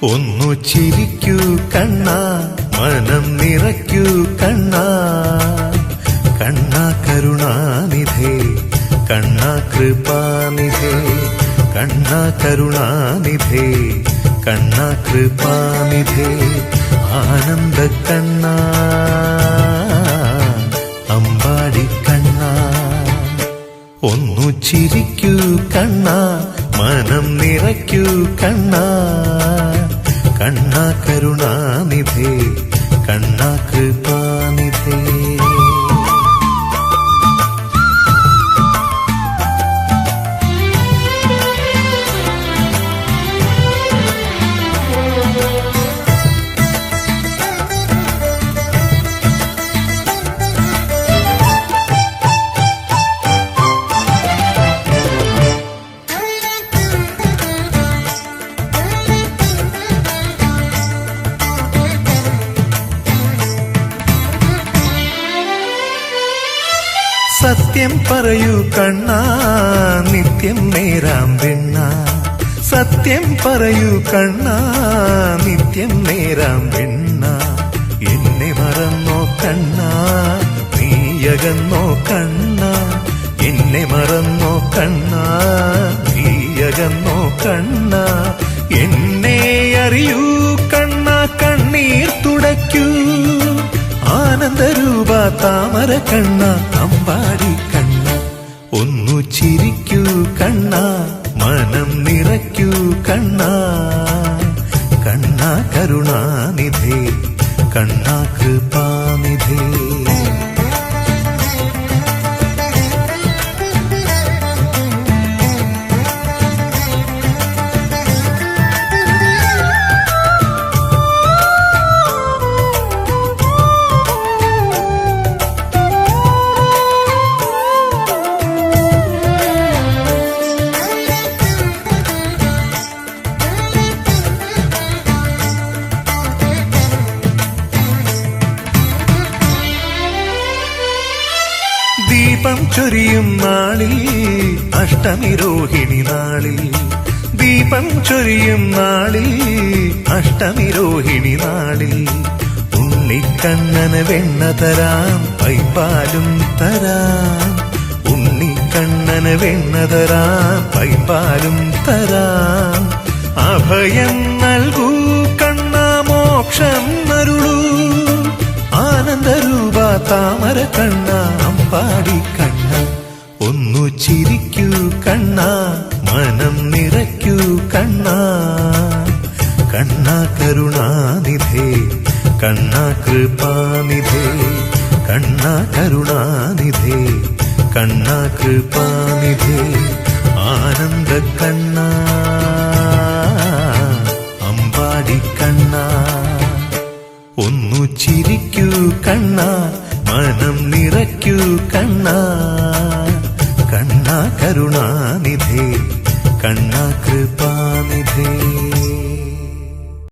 ഒന്നു ചിരിക്കൂ കണ്ണാ, മനം നിറയ്ക്കൂ കണ്ണാ. കണ്ണാ കരുണാനിധേ, കണ്ണാ കൃപാനിധേ, കണ്ണാ കരുണാനിധേ, കണ്ണാ കൃപാനിധേ. ആനന്ദ കണ്ണാ, അമ്പാടി കണ്ണാ. ഒന്നു ചിരിക്കൂ കണ്ണാ, മനം നിറയ്ക്കൂ കണ്ണാ. കണ്ണാ കരുണാനിധേ, കണ്ണാ കൃപാനിധേ. സത്യം പറയൂ കണ്ണാ, നിത്യം നേരാം വെണ്ണ. സത്യം പറയൂ കണ്ണാ, നിത്യം നേരാം വെണ്ണ. എന്നെ മറന്നോ കണ്ണാ, നീയകന്നോ കണ്ണാ. എന്നെ മറന്നോ കണ്ണാ, നീയകന്നോ കണ്ണാ. എന്നെ അറിയൂ കണ്ണാ, കണ്ണീർ തുടയ്ക്കൂ. ആനന്ദരൂപ താമര കണ്ണ, അമ്പാടി കണ്ണ. ഒന്നു ചിരിക്കൂ കണ്ണ, മനം നിറയ്ക്കൂ കണ്ണ. കണ്ണാ കരുണാനിധേ, കണ്ണാ കൃപാനിധേ. ദീപം ചൊരിയും നാളിൽ, അഷ്ടമി രോഹിണി നാളിൽ. ദീപം ചൊരിയും നാളിൽ, അഷ്ടമി രോഹിണി നാളിൽ. ഉണ്ണിക്കണ്ണന് വെണ്ണ തരാം, പൈപ്പാലും തരാം. ഉണ്ണിക്കണ്ണന് വെണ്ണ തരാം, പൈപ്പാലും തരാം. അഭയം നൽകൂ കണ്ണാ, മോക്ഷം അരുളൂ. ആനന്ദരൂപ താമര കണ്ണ, അമ്പാടി കണ്ണ. ഒന്നു ചിരിക്കൂ കണ്ണാ, മനം നിറയ്ക്കൂ കണ്ണാ. കണ്ണാ കരുണാനിധേ, കണ്ണാ കൃപാനിധേ, കണ്ണാ കരുണാനിധേ, കണ്ണാ കൃപാനിധേ. ആനന്ദ കണ്ണാ, അമ്പാടി കണ്ണാ. ഒന്നു ചിരിക്കൂ കണ്ണാ, മനം നിറയ്ക്കൂ കണ്ണാ. കണ്ണാ കരുണാനിധേ, കണ്ണാ കൃപാനിധേ.